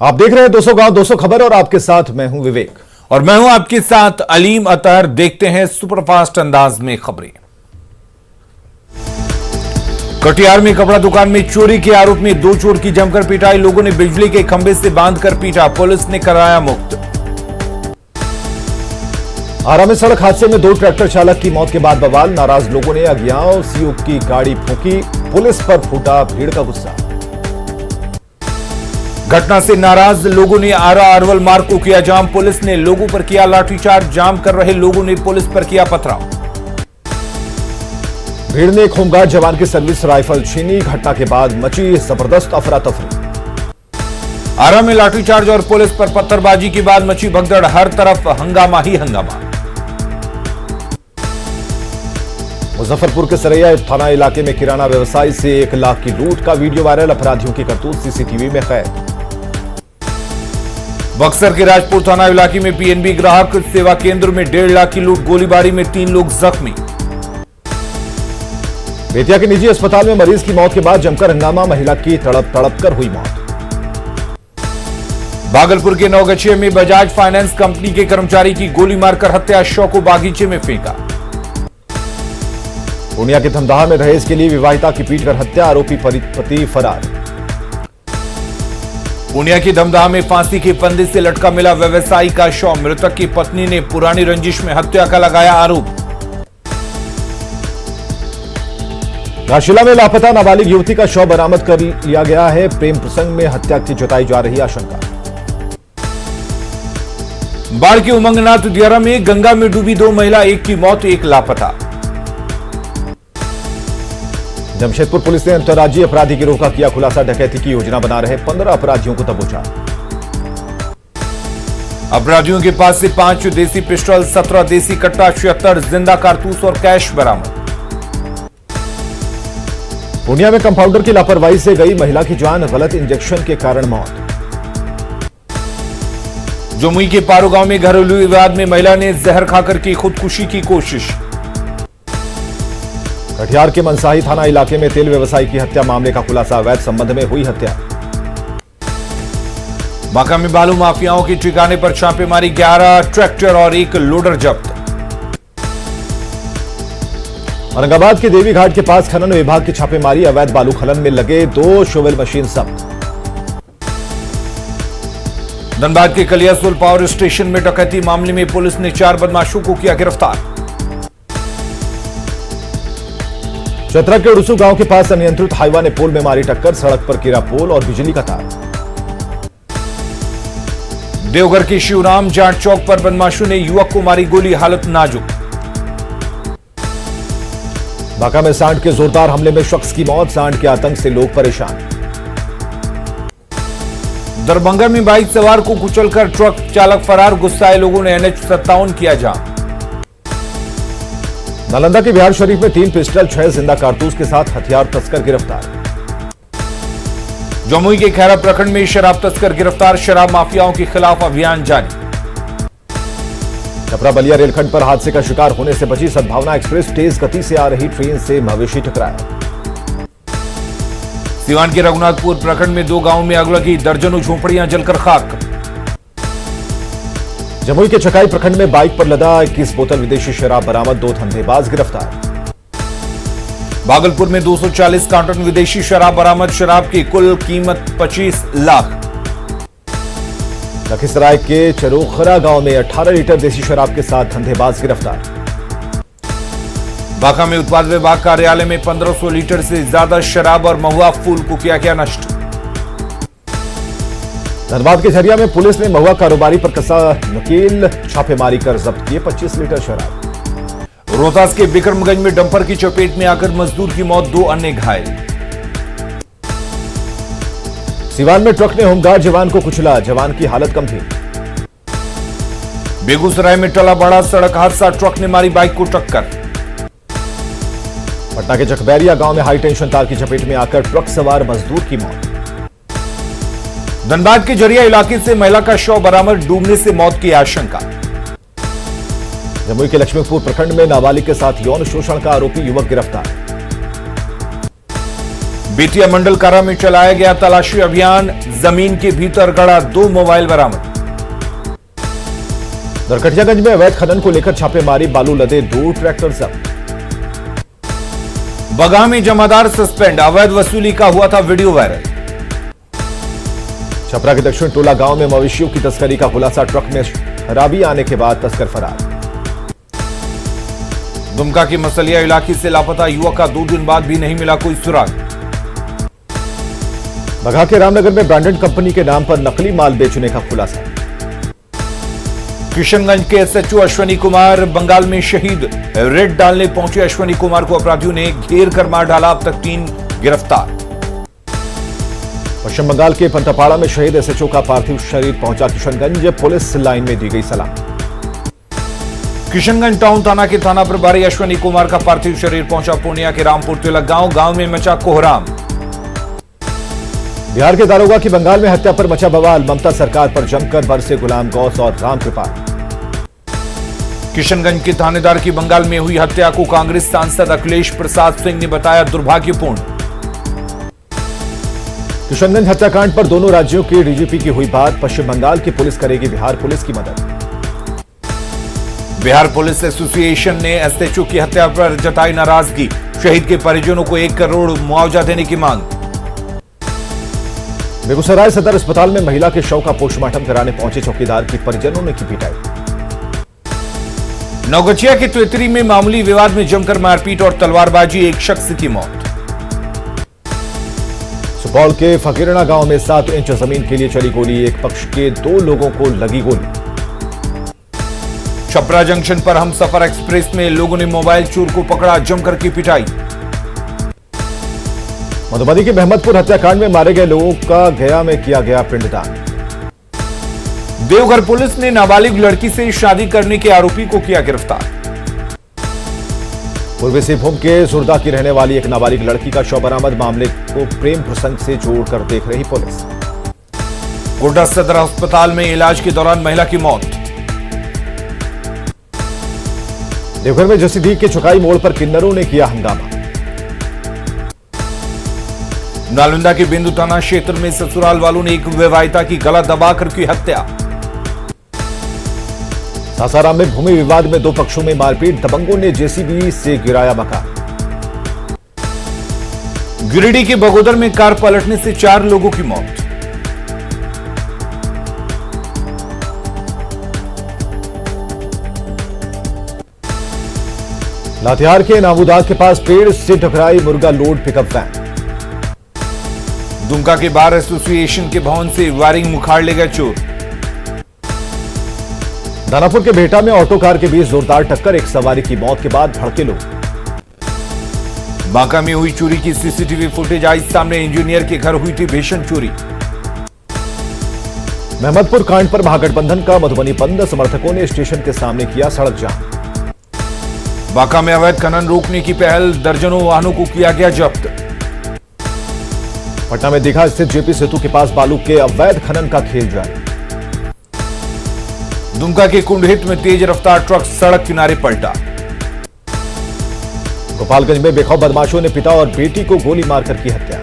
आप देख रहे हैं 200 गांव 200 खबर और आपके साथ मैं हूं विवेक और मैं हूं आपके साथ अलीम अतहर। देखते हैं सुपरफास्ट अंदाज में खबरें। कटिहार में कपड़ा दुकान में चोरी के आरोप में 2 चोर की जमकर पिटाई। लोगों ने बिजली के खंभे से बांधकर पीटा, पुलिस ने कराया मुक्त। आरा में सड़क हादसे में 2 ट्रैक्टर चालक की मौत के बाद बवाल। नाराज लोगों ने अज्ञात सीओ की गाड़ी फूंकी, पुलिस पर फूटा भीड़ का गुस्सा। घटना से नाराज लोगों ने आरा अरवल मार्ग को किया जाम, पुलिस ने लोगों पर किया लाठीचार्ज। जाम कर रहे लोगों ने पुलिस पर किया पथराव। भीड़ ने एक होमगार्ड जवान की सर्विस राइफल छीनी। घटना के बाद मची जबरदस्त अफरा तफरी। आरा में लाठीचार्ज और पुलिस पर पत्थरबाजी के बाद मची भगदड़, हर तरफ हंगामा ही हंगामा। मुजफ्फरपुर के सरैया थाना इलाके में किराना व्यवसायी से 1 लाख की लूट का वीडियो वायरल। अपराधियों की करतूत सीसीटीवी में कैद। बक्सर के राजपुर थाना इलाके में पीएनबी ग्राहक सेवा केंद्र में 1.5 लाख की लूट। गोलीबारी में 3 लोग जख्मी। बेतिया के निजी अस्पताल में मरीज की मौत के बाद जमकर हंगामा, महिला की तड़प कर हुई मौत। भागलपुर के नौगछिया में बजाज फाइनेंस कंपनी के कर्मचारी की गोली मारकर हत्या, शव को बागीचे में फेंका। पूर्णिया के धमदाहा में दहेज के लिए विवाहिता की पीटकर हत्या, आरोपी पति फरार। पूर्णिया की धमदाहा में फांसी के फंदे से लटका मिला व्यवसायी का शव। मृतक की पत्नी ने पुरानी रंजिश में हत्या का लगाया आरोप। घाटशिला में लापता नाबालिग युवती का शव बरामद कर लिया गया है। प्रेम प्रसंग में हत्या की जताई जा रही आशंका। बाढ़ के उमंगनाथ दियारा में गंगा में डूबी 2 महिला, 1 की मौत, 1 लापता। जमशेदपुर पुलिस ने अंतर्राज्यीय अपराधी गिरोह का किया खुलासा। डकैती की योजना बना रहे 15 अपराधियों को दबोचा। अपराधियों के पास से 5 देसी पिस्टल, 17 देसी कट्टा, 76 जिंदा कारतूस और कैश बरामद। पूर्णिया में कंपाउंडर की लापरवाही से गई महिला की जान, गलत इंजेक्शन के कारण मौत। जमुई के पारो गांव में घरेलू विवाद में महिला ने जहर खाकर की खुदकुशी की कोशिश। कटिहार के मनसाही थाना इलाके में तेल व्यवसायी की हत्या मामले का खुलासा। अवैध संबंध में हुई हत्या। बांका में बालू माफियाओं के ठिकाने पर छापेमारी, 11 ट्रैक्टर और 1 लोडर जब्त। औरंगाबाद के देवी घाट के पास खनन विभाग की छापेमारी, अवैध बालू खनन में लगे 2 शोवेल मशीन जब्त। धनबाद के कलियासोल पावर स्टेशन में डकैती मामले में पुलिस ने 4 बदमाशों को किया गिरफ्तार। चतरा के उड़सू गांव के पास अनियंत्रित हाईवा ने पोल में मारी टक्कर, सड़क पर गिरा पोल और बिजली का तार। देवघर के शिवराम जाट चौक पर बदमाशों ने युवक को मारी गोली, हालत नाजुक। बांका में सांड के जोरदार हमले में शख्स की मौत, सांड के आतंक से लोग परेशान। दरभंगा में बाइक सवार को कुचलकर ट्रक चालक फरार, गुस्साए लोगों ने NH57 किया जाम। नालंदा के बिहार शरीफ में 3 पिस्टल, 6 जिंदा कारतूस के साथ हथियार तस्कर गिरफ्तार। जमुई के खैरा प्रखंड में शराब तस्कर गिरफ्तार, शराब माफियाओं के खिलाफ अभियान जारी। छपरा बलिया रेलखंड पर हादसे का शिकार होने से बची सद्भावना एक्सप्रेस, तेज गति से आ रही ट्रेन से मवेशी टकराया। सिवान के रघुनाथपुर प्रखंड में 2 गांवों में आग लगी, दर्जनों झोपड़ियां जलकर खाक। जमुई के चकाई प्रखंड में बाइक पर लदा 21 बोतल विदेशी शराब बरामद, 2 धंधेबाज गिरफ्तार। भागलपुर में 240 कार्टन विदेशी शराब बरामद, शराब की कुल कीमत 25 लाख। लखीसराय के चरोखरा गांव में 18 लीटर देसी शराब के साथ धंधेबाज गिरफ्तार। बांका में उत्पाद विभाग कार्यालय में 1500 लीटर से ज्यादा शराब और महुआ फूल को किया गया नष्ट। धनबाद के झरिया में पुलिस ने महुआ कारोबारी पर कसा नकेल, छापेमारी कर जब्त किए 25 लीटर शराब। रोहतास के विक्रमगंज में डंपर की चपेट में आकर मजदूर की मौत, 2 अन्य घायल। सिवान में ट्रक ने होमगार्ड जवान को कुचला, जवान की हालत गंभीर। बेगूसराय में टला बड़ा सड़क हादसा, ट्रक ने मारी बाइक को टक्कर। पटना के चकबैरिया गांव में हाई टेंशन तार की चपेट में आकर ट्रक सवार मजदूर की मौत। धनबाद के जरिया इलाके से महिला का शव बरामद, डूबने से मौत की आशंका। जमुई के लक्ष्मीपुर प्रखंड में नाबालिग के साथ यौन शोषण का आरोपी युवक गिरफ्तार। बेतिया मंडल कारा में चलाया गया तलाशी अभियान, जमीन के भीतर गड़ा 2 मोबाइल बरामद। नरकटियागंज में अवैध खनन को लेकर छापेमारी, बालू लदे 2 ट्रैक्टर जब्त। बगहा में जमादार सस्पेंड, अवैध वसूली का हुआ था वीडियो वायरल। छपरा के दक्षिण टोला गांव में मवेशियों की तस्करी का खुलासा, ट्रक में शराबी आने के बाद तस्कर फरार। दुमका के मसलिया इलाके से लापता युवक का 2 दिन बाद भी नहीं मिला कोई सुराग। बगहा के रामनगर में ब्रांडेड कंपनी के नाम पर नकली माल बेचने का खुलासा। किशनगंज के एसएचओ अश्वनी कुमार बंगाल में शहीद, रेड डालने पहुंचे अश्वनी कुमार को अपराधियों ने घेर कर मार डाला, अब तक 3 गिरफ्तार। पश्चिम बंगाल के पंतपाड़ा में शहीद एसएचओ का पार्थिव शरीर पहुंचा किशनगंज, पुलिस लाइन में दी गई सलाम। किशनगंज टाउन थाना के थाना प्रभारी अश्वनी कुमार का पार्थिव शरीर पहुंचा पूर्णिया के रामपुर तिलक गांव में मचा कोहराम। बिहार के दारोगा की बंगाल में हत्या पर मचा बवाल, ममता सरकार पर जमकर बरसे गुलाम गौस और रामकृपाल। किशनगंज के थानेदार की बंगाल में हुई हत्या को कांग्रेस सांसद अखिलेश प्रसाद सिंह ने बताया दुर्भाग्यपूर्ण। किशनगंज हत्याकांड पर दोनों राज्यों के डीजीपी की हुई बात, पश्चिम बंगाल की पुलिस करेगी बिहार पुलिस की मदद। बिहार पुलिस एसोसिएशन ने एसएचओ की हत्या पर जताई नाराजगी, शहीद के परिजनों को 1 करोड़ मुआवजा देने की मांग। बेगूसराय सदर अस्पताल में महिला के शव का पोस्टमार्टम कराने पहुंचे चौकीदार की परिजनों ने की पिटाई। नवगछिया के त्वेतरी में मामूली विवाद में जमकर मारपीट और तलवारबाजी, 1 शख्स की मौत। सुपौल के फकीरना गांव में 7 इंच जमीन के लिए चली गोली, एक पक्ष के 2 लोगों को लगी गोली। छपरा जंक्शन पर हमसफर एक्सप्रेस में लोगों ने मोबाइल चोर को पकड़ा, जमकर की पिटाई। मधुबनी के महमदपुर हत्याकांड में मारे गए लोगों का गया में किया गया पिंडदान। देवघर पुलिस ने नाबालिग लड़की से शादी करने के आरोपी को किया गिरफ्तार। पूर्वी सिंहभूम के सुरदा की रहने वाली एक नाबालिग लड़की का शव बरामद, मामले को प्रेम प्रसंग से जोड़कर देख रही पुलिस। गोड्डा सदर अस्पताल में इलाज के दौरान महिला की मौत। देवघर में जसीडीह के चुकाई मोड़ पर किन्नरों ने किया हंगामा। नालंदा के बिंदु थाना क्षेत्र में ससुराल वालों ने एक विवाहिता की गला दबाकर की हत्या। सासाराम में भूमि विवाद में 2 पक्षों में मारपीट, दबंगों ने जेसीबी से गिराया मकान। गिरिडीह के बगोदर में कार पलटने से 4 लोगों की मौत। लातेहार के नामुदाग के पास पेड़ से टकराई मुर्गा लोड पिकअप वैन। दुमका के बार एसोसिएशन के भवन से वायरिंग उखाड़ ले गए चोर। दानापुर के बेहटा में ऑटो कार के बीच जोरदार टक्कर, एक सवारी की मौत के बाद भड़के लोग। बांका में हुई चोरी की सीसीटीवी फुटेज आई सामने, इंजीनियर के घर हुई थी भीषण चोरी। महमदपुर कांड पर महागठबंधन का मधुबनी बंद, समर्थकों ने स्टेशन के सामने किया सड़क जाम। बांका में अवैध खनन रोकने की पहल, दर्जनों वाहनों को किया गया जब्त। पटना में दीघा स्थित जेपी सेतु के पास बालू के अवैध खनन का खेल जारी। दुमका के कुंडहित में तेज रफ्तार ट्रक सड़क किनारे पलटा। गोपालगंज में बेखौफ बदमाशों ने पिता और बेटी को गोली मारकर की हत्या।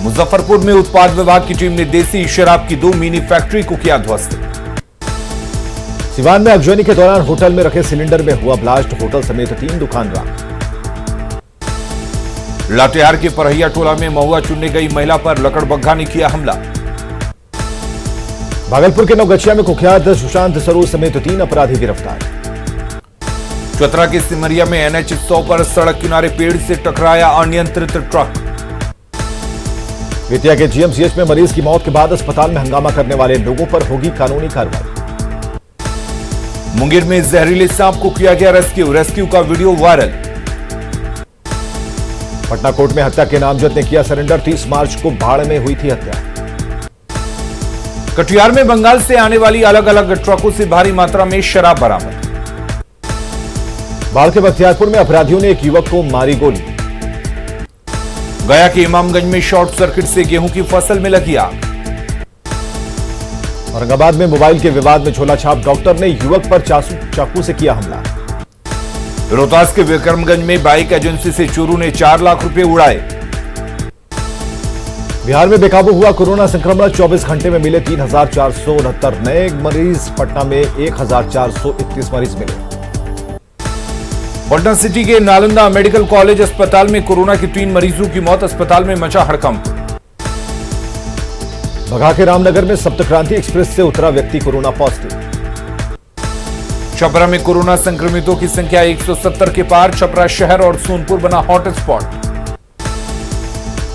मुजफ्फरपुर में उत्पाद विभाग की टीम ने देसी शराब की 2 मिनी फैक्ट्री को किया ध्वस्त। सिवान में अगजनी के दौरान होटल में रखे सिलेंडर में हुआ ब्लास्ट, होटल समेत 3 दुकान राख। लातेहार के परहिया टोला में महुआ चुनने गई महिला पर लकड़बग्घा ने किया हमला। भागलपुर के नवगछिया में कुख्यात सुशांत सरोज समेत 3 अपराधी गिरफ्तार। चतरा के सिमरिया में NH 100 पर सड़क किनारे पेड़ से टकराया अनियंत्रित ट्रक। बेतिया के जीएमसीएच में मरीज की मौत के बाद अस्पताल में हंगामा करने वाले लोगों पर होगी कानूनी कार्रवाई। मुंगेर में जहरीले सांप को किया गया रेस्क्यू का वीडियो वायरल। पटना कोर्ट में हत्या के नामजद ने किया सरेंडर, 30 मार्च को भाड़ में हुई थी हत्या। कटिहार में बंगाल से आने वाली अलग अलग ट्रकों से भारी मात्रा में शराब बरामद। बाढ़ के बख्तियारपुर में अपराधियों ने एक युवक को मारी गोली। गया के इमामगंज में शॉर्ट सर्किट से गेहूं की फसल में लगी आग। औरंगाबाद में मोबाइल के विवाद में झोला छाप डॉक्टर ने युवक पर चाकू से किया हमला। रोहतास के विक्रमगंज में बाइक एजेंसी से चोरों ने 4 लाख रुपए उड़ाए। बिहार में बेकाबू हुआ कोरोना संक्रमण। 24 घंटे में मिले 3,469 नए मरीज। पटना में 1,431 मरीज मिले। पटना सिटी के नालंदा मेडिकल कॉलेज अस्पताल में कोरोना के 3 मरीजों की मौत। अस्पताल में मचा हड़कंप। बघा के रामनगर में सप्तक्रांति एक्सप्रेस से उतरा व्यक्ति कोरोना पॉजिटिव। छपरा में कोरोना संक्रमितों की संख्या 170 के पार। छपरा शहर और सोनपुर बना हॉटस्पॉट।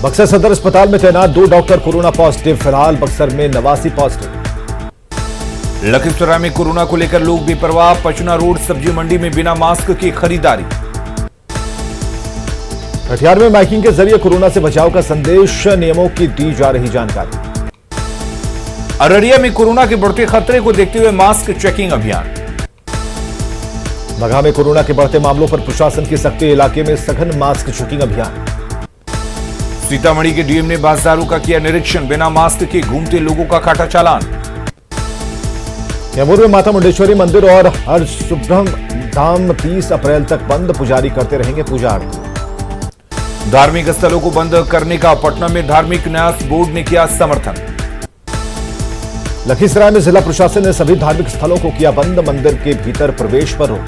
बक्सर सदर अस्पताल में तैनात 2 डॉक्टर कोरोना पॉजिटिव। फिलहाल बक्सर में 89 पॉजिटिव। लखीसराय में कोरोना को लेकर लोग बेपरवाह। पचना रोड सब्जी मंडी में बिना मास्क की खरीदारी। कटिहार में माइकिंग के जरिए कोरोना से बचाव का संदेश। नियमों की दी जा रही जानकारी। अररिया में कोरोना के बढ़ते खतरे को देखते हुए मास्क चेकिंग अभियान। बघा में कोरोना के बढ़ते मामलों पर प्रशासन की सख्ती। इलाके में सघन मास्क चेकिंग अभियान। सीतामढ़ी के डीएम ने बाजारों का किया निरीक्षण। बिना मास्क के घूमते लोगों का काटा चालान। कैमूर में माता मुंडेश्वरी मंदिर और हर सुब्रह्म धाम 30 अप्रैल तक बंद। पुजारी करते रहेंगे पूजा आरती। धार्मिक स्थलों को बंद करने का पटना में धार्मिक न्यास बोर्ड ने किया समर्थन। लखीसराय में जिला प्रशासन ने सभी धार्मिक स्थलों को किया बंद। मंदिर के भीतर प्रवेश पर रोक।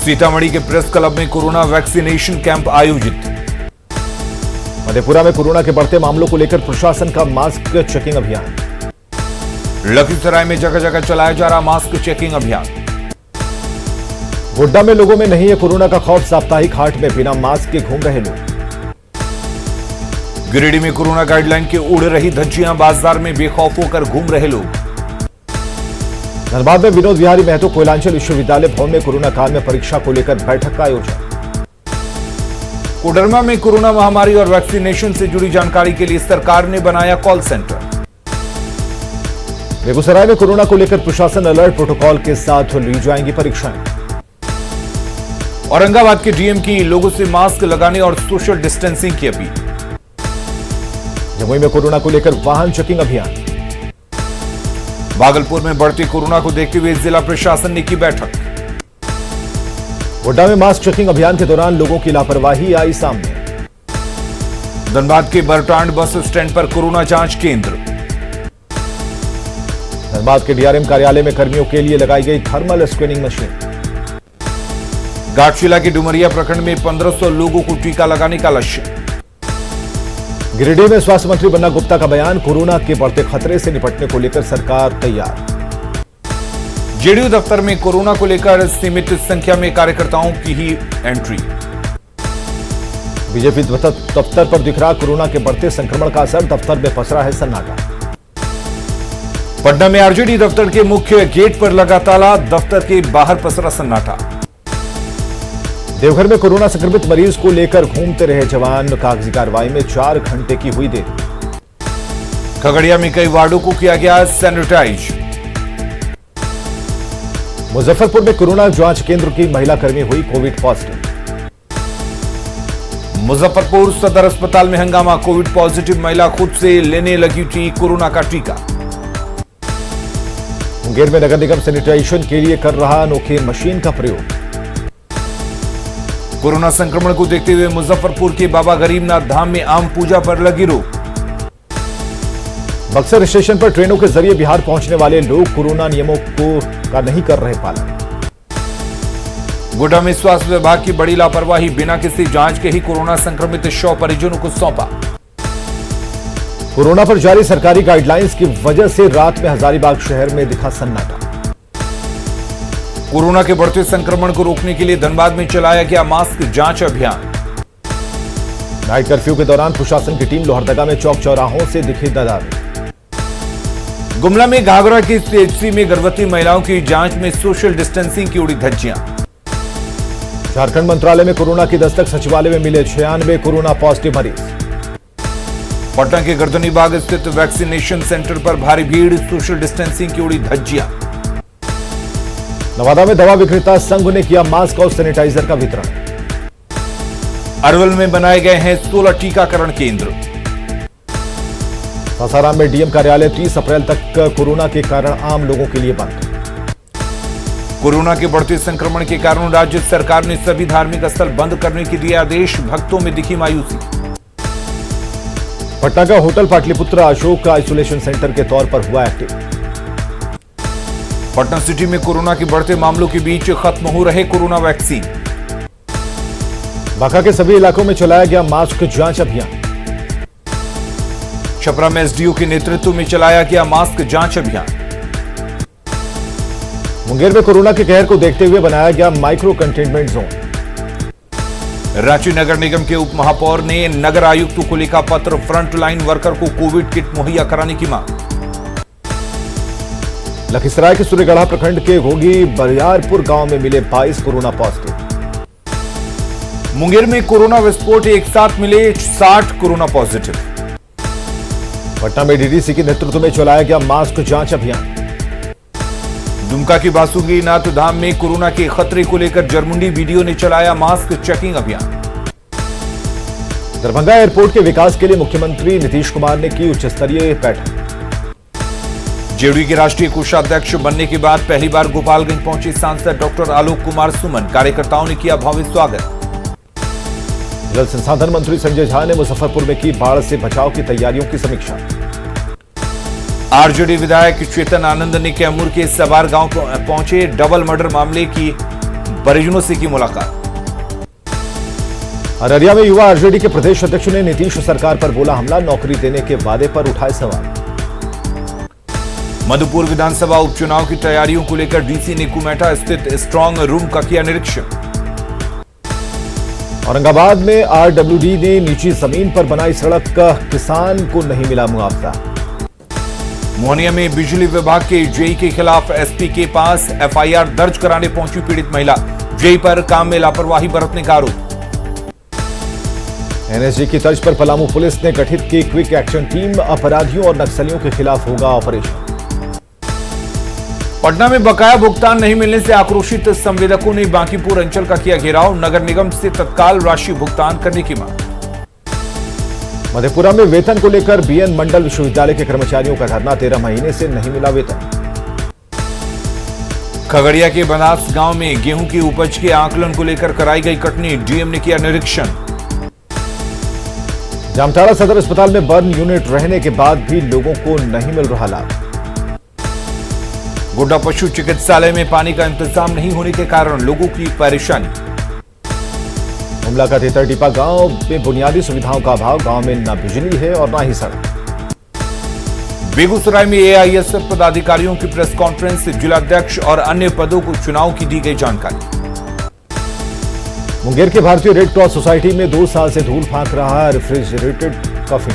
सीतामढ़ी के प्रेस क्लब में कोरोना वैक्सीनेशन कैंप आयोजित। मधेपुरा में कोरोना के बढ़ते मामलों को लेकर प्रशासन का मास्क चेकिंग अभियान। लखीसराय में जगह जगह चलाया जा रहा मास्क चेकिंग अभियान। गोड्डा में लोगों में नहीं है कोरोना का खौफ। साप्ताहिक हाट में बिना मास्क के घूम रहे लोग। गिरिडीह में कोरोना गाइडलाइन के उड़ रही धज्जियां। बाजार में बेखौफ होकर घूम रहे लोग। धनबाद में विनोद विहारी महतो कोयलांचल विश्वविद्यालय भवन में कोरोना काल में परीक्षा को लेकर बैठक का आयोजन। कोडरमा में कोरोना महामारी और वैक्सीनेशन से जुड़ी जानकारी के लिए सरकार ने बनाया कॉल सेंटर। बेगूसराय में कोरोना को लेकर प्रशासन अलर्ट। प्रोटोकॉल के साथ ली जाएंगी परीक्षाएं। औरंगाबाद के डीएम की लोगों से मास्क लगाने और सोशल डिस्टेंसिंग की अपील। जमुई में कोरोना को लेकर वाहन चेकिंग अभियान। भागलपुर में बढ़ते कोरोना को देखते हुए जिला प्रशासन ने की बैठक। गोड्डा में मास्क चेकिंग अभियान के दौरान लोगों की लापरवाही आई सामने। धनबाद के बरटांड बस स्टैंड पर कोरोना जांच केंद्र। धनबाद के डीआरएम कार्यालय में कर्मियों के लिए लगाई गई थर्मल स्क्रीनिंग मशीन। घाटशिला के डुमरिया प्रखंड में 1500 लोगों को टीका लगाने का लक्ष्य। गिरिडीह में स्वास्थ्य मंत्री बन्ना गुप्ता का बयान। कोरोना के बढ़ते खतरे से निपटने को लेकर सरकार तैयार। जेडीयू दफ्तर में कोरोना को लेकर सीमित संख्या में कार्यकर्ताओं की ही एंट्री। बीजेपी दफ्तर पर दिख रहा कोरोना के बढ़ते संक्रमण का असर। दफ्तर में पसरा है सन्नाटा। पटना में आरजेडी दफ्तर के मुख्य गेट पर लगा ताला। दफ्तर के बाहर पसरा सन्नाटा। देवघर में कोरोना संक्रमित मरीज को लेकर घूमते रहे जवान। कागजी कार्रवाई में 4 घंटे की हुई देरी। खगड़िया में कई वार्डों को किया गया सैनिटाइज। मुजफ्फरपुर में कोरोना जांच केंद्र की महिला कर्मी हुई कोविड पॉजिटिव। मुजफ्फरपुर सदर अस्पताल में हंगामा। कोविड पॉजिटिव महिला खुद से लेने लगी थी कोरोना का टीका। मुंगेर में नगर निगम सैनिटाइजेशन के लिए कर रहा अनोखी मशीन का प्रयोग। कोरोना संक्रमण को देखते हुए मुजफ्फरपुर के बाबा गरीबनाथ धाम में आम पूजा पर लगी रोक। बक्सर स्टेशन पर ट्रेनों के जरिए बिहार पहुंचने वाले लोग कोरोना नियमों का नहीं कर रहे पालन। गोड्डा में स्वास्थ्य विभाग की बड़ी लापरवाही। बिना किसी जांच के ही कोरोना संक्रमित शव परिजनों को सौंपा। कोरोना पर जारी सरकारी गाइडलाइंस की वजह से रात में हजारीबाग शहर में दिखा सन्नाटा। कोरोना के बढ़ते संक्रमण को रोकने के लिए धनबाद में चलाया गया मास्क जांच अभियान। नाइट कर्फ्यू के दौरान प्रशासन की टीम लोहरदगा में चौक चौराहों से दिखे नजारे। गुमला में घाघरा की सीएचसी में गर्भवती महिलाओं की जांच में सोशल डिस्टेंसिंग की उड़ी धज्जियां। झारखंड मंत्रालय में कोरोना की दस्तक। सचिवालय में मिले 96 कोरोना पॉजिटिव मरीज। पटना के गर्दनी बाग स्थित वैक्सीनेशन सेंटर पर भारी भीड़। सोशल डिस्टेंसिंग की उड़ी धज्जियां। नवादा में दवा विक्रेता संघ ने किया मास्क और सैनिटाइजर का वितरण। अरवल में बनाए गए हैं 16 टीकाकरण केंद्र। सासाराम में डीएम कार्यालय 30 अप्रैल तक कोरोना के कारण आम लोगों के लिए बंद। कोरोना के बढ़ते संक्रमण के कारण राज्य सरकार ने सभी धार्मिक स्थल बंद करने के दिए आदेश। भक्तों में दिखी मायूसी। पटना का होटल पाटलिपुत्र अशोक का आइसोलेशन सेंटर के तौर पर हुआ एक्टिव। पटना सिटी में कोरोना के बढ़ते मामलों के बीच खत्म हो रहे कोरोना वैक्सीन। बांका के सभी इलाकों में चलाया गया मास्क जांच अभियान। छपरा में एसडीओ के नेतृत्व में चलाया गया मास्क जांच अभियान। मुंगेर में कोरोना के कहर को देखते हुए बनाया गया माइक्रो कंटेनमेंट जोन। रांची नगर निगम के उप महापौर ने नगर आयुक्त को लिखा पत्र, फ्रंटलाइन वर्कर को कोविड किट मुहैया कराने की मांग। लखीसराय के सूर्यगढ़ा प्रखंड के घोगी बरियारपुर गांव में मिले 22 कोरोना पॉजिटिव। मुंगेर में कोरोना विस्फोट, एक साथ मिले 60 कोरोना पॉजिटिव। पटना में डीडीसी के नेतृत्व में चलाया गया मास्क जांच अभियान। दुमका की बासुकी नाथ धाम में कोरोना के खतरे को लेकर जरमुंडी बीडीओ ने चलाया मास्क चेकिंग अभियान। दरभंगा एयरपोर्ट के विकास के लिए मुख्यमंत्री नीतीश कुमार ने की उच्च स्तरीय बैठक। जेडीयू के राष्ट्रीय कोषाध्यक्ष बनने के बाद पहली बार गोपालगंज पहुंचे सांसद डॉक्टर आलोक कुमार सुमन, कार्यकर्ताओं ने किया भव्य स्वागत। जल संसाधन मंत्री संजय झा ने मुजफ्फरपुर में की बाढ़ से बचाव की तैयारियों की समीक्षा। आरजेडी विधायक चेतन आनंद ने कैमूर के सवार गांव पहुंचे, डबल मर्डर मामले की परिजनों से की मुलाकात। अररिया में युवा आरजेडी के प्रदेश अध्यक्ष ने नीतीश सरकार पर बोला हमला, नौकरी देने के वादे पर उठाए सवाल। मधुपुर विधानसभा उपचुनाव की तैयारियों को लेकर डीसी ने कुमेटा स्थित स्ट्रांग रूम का किया निरीक्षण। औरंगाबाद में आरडब्ल्यूडी ने निजी जमीन पर बनाई सड़क का किसान को नहीं मिला मुआवजा। मोहनिया में बिजली विभाग के जेई के खिलाफ एसपी के पास एफआईआर दर्ज कराने पहुंची पीड़ित महिला, जेई पर काम में लापरवाही बरतने का आरोप। एनएसजी की तर्ज पर पलामू पुलिस ने गठित की क्विक एक्शन टीम, अपराधियों और नक्सलियों के खिलाफ होगा ऑपरेशन। पटना में बकाया भुगतान नहीं मिलने से आक्रोशित संवेदकों ने बांकीपुर अंचल का किया घेराव, नगर निगम से तत्काल राशि भुगतान करने की मांग। मधेपुरा में वेतन को लेकर बीएन मंडल विश्वविद्यालय के कर्मचारियों का धरना, 13 महीने से नहीं मिला वेतन। खगड़िया के बनास गांव में गेहूं की उपज के आकलन को लेकर कराई गई कटनी, डीएम ने किया निरीक्षण। जामताड़ा सदर अस्पताल में बर्न यूनिट रहने के बाद भी लोगों को नहीं मिल रहा लाभ। गोड्डा पशु चिकित्सालय में पानी का इंतजाम नहीं होने के कारण लोगों की परेशानी। हुमला का तेतरडीपा गांव में बुनियादी सुविधाओं का अभाव, गांव में न बिजली है और न ही सड़क। बेगूसराय में एआईएसएफ पदाधिकारियों की प्रेस कॉन्फ्रेंस, जिलाध्यक्ष और अन्य पदों को चुनाव की दी गई जानकारी। मुंगेर के भारतीय रेड क्रॉस सोसाइटी में 2 साल से धूल फांक रहा है रेफ्रिजरेटेड कॉफी।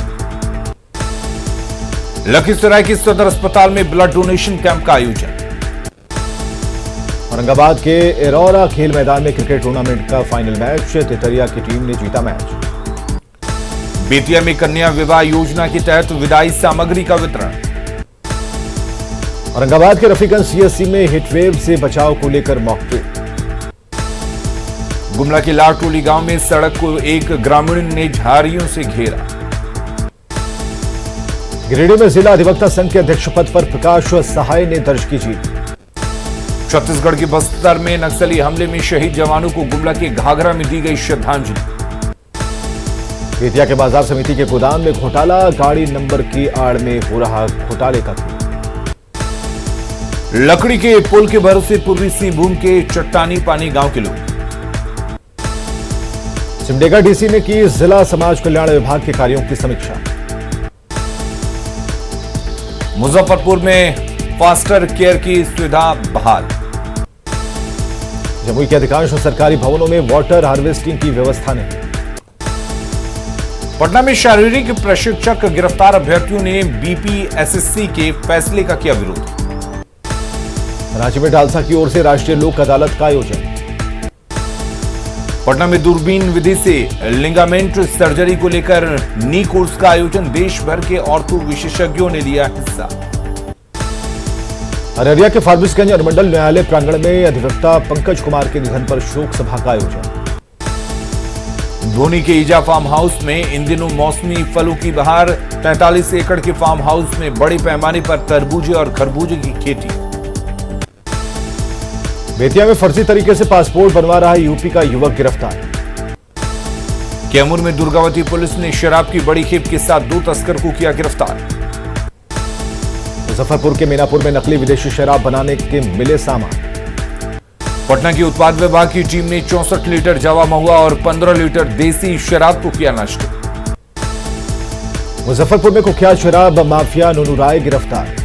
लखीसराय के सदर अस्पताल में ब्लड डोनेशन कैंप का आयोजन। औरंगाबाद के एरोरा खेल मैदान में क्रिकेट टूर्नामेंट का फाइनल मैच, तेतरिया की टीम ने जीता मैच। बेतिया में कन्या विवाह योजना के तहत विदाई सामग्री का वितरण। औरंगाबाद के रफीगंज सीएससी में हिटवेव से बचाव को लेकर मॉक ड्रिल। गुमला के लाटोली गांव में सड़क को एक ग्रामीण ने झाड़ियों से घेरा। गिरिडीह में जिला अधिवक्ता संघ के अध्यक्ष पद पर प्रकाश सहाय ने दर्ज की जीत। छत्तीसगढ़ के बस्तर में नक्सली हमले में शहीद जवानों को गुमला के घाघरा में दी गई श्रद्धांजलि। बेतिया के बाजार समिति के गोदाम में घोटाला, गाड़ी नंबर की आड़ में हो रहा घोटाले का खेल। लकड़ी के पुल के भरोसे पूर्वी सिंहभूम के चट्टानी पानी गांव के लोग। सिमडेगा डीसी ने की जिला समाज कल्याण विभाग के कार्यों की समीक्षा। मुजफ्फरपुर में फास्टर केयर की सुविधा बहाल। जमुई के अधिकांश सरकारी भवनों में वाटर हार्वेस्टिंग की व्यवस्था नहीं। पटना में शारीरिक प्रशिक्षक गिरफ्तार अभ्यर्थियों ने बीपीएसएससी के फैसले का किया विरोध। रांची में डालसा की ओर से राष्ट्रीय लोक अदालत का आयोजन। पटना में दूरबीन विधि से लिगामेंट सर्जरी को लेकर नी कोर्स का आयोजन, देश भर के ऑर्थो विशेषज्ञों ने लिया हिस्सा। अररिया के फारबिसगंज अनुमंडल न्यायालय प्रांगण में अधिवक्ता पंकज कुमार के निधन पर शोक सभा का आयोजन। धोनी के ईजा फार्म हाउस में इन दिनों मौसमी फलों की बहार, 43 एकड़ के फार्म हाउस में बड़े पैमाने पर तरबूजे और खरबूजे की खेती। बेतिया में फर्जी तरीके से पासपोर्ट बनवा रहा यूपी का युवक गिरफ्तार। कैमूर में दुर्गावती पुलिस ने शराब की बड़ी खेप के साथ 2 तस्कर को किया गिरफ्तार। मुजफ्फरपुर के मीनापुर में नकली विदेशी शराब बनाने के मिले सामान। पटना की उत्पाद विभाग की टीम ने 64 लीटर जावा महुआ और 15 लीटर देसी शराब को किया नष्ट। मुजफ्फरपुर में कुख्यात शराब माफिया नूनू राय गिरफ्तार।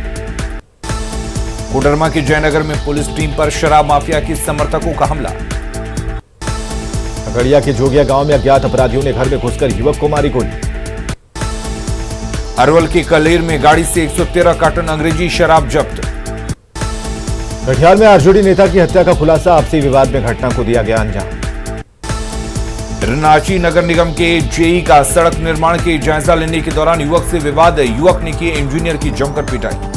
कोडरमा के जयनगर में पुलिस टीम पर शराब माफिया के समर्थकों का हमला। खगड़िया के जोगिया गांव में अज्ञात अपराधियों ने घर में घुसकर युवक को मारी गोली। अरवल के कलेर में गाड़ी से 113 कार्टन अंग्रेजी शराब जब्त। कटिहार में आरजेडी नेता की हत्या का खुलासा, आपसी विवाद में घटना को दिया गया अंजाम। रांची नगर निगम के जेई का सड़क निर्माण के जायजा लेने के दौरान युवक से विवाद, युवक ने की इंजीनियर की जमकर पिटाई।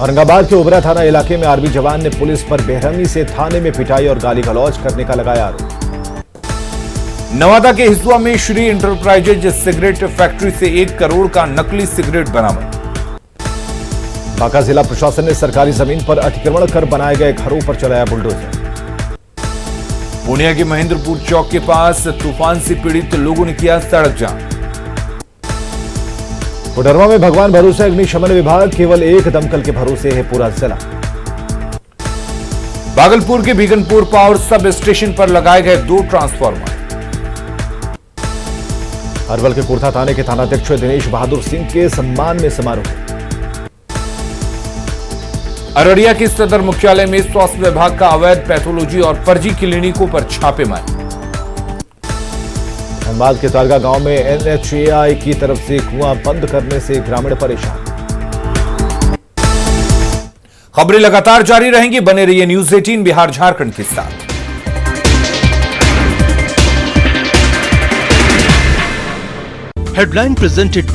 औरंगाबाद के ओबरा थाना इलाके में आर्मी जवान ने पुलिस पर बेरहमी से थाने में पिटाई और गाली गलौज करने का लगाया आरोप। नवादा के हिसुआ में श्री इंटरप्राइजेज सिगरेट फैक्ट्री से 1 करोड़ का नकली सिगरेट बरामद। बांका जिला प्रशासन ने सरकारी जमीन पर अतिक्रमण कर बनाए गए घरों पर चलाया बुलडोजर। पूर्णिया के महेंद्रपुर चौक के पास तूफान से पीड़ित लोगों ने किया सड़क जाम। कोडरमा में भगवान भरोसे अग्निशमन विभाग, केवल 1 दमकल के भरोसे है पूरा जिला। भागलपुर के भीगनपुर पावर सब स्टेशन पर लगाए गए 2 ट्रांसफार्मर। अरवल के कुर्था थाने के थानाध्यक्ष दिनेश बहादुर सिंह के सम्मान में समारोह। अररिया के सदर मुख्यालय में स्वास्थ्य विभाग का अवैध पैथोलॉजी और फर्जी क्लिनिकों पर छापेमारी। धनबाद के तारगा गांव में एनएचएआई की तरफ से कुआं बंद करने से ग्रामीण परेशान। खबरें लगातार जारी रहेंगी, बने रहिए न्यूज़ 18 बिहार झारखंड के साथ। Headline presented by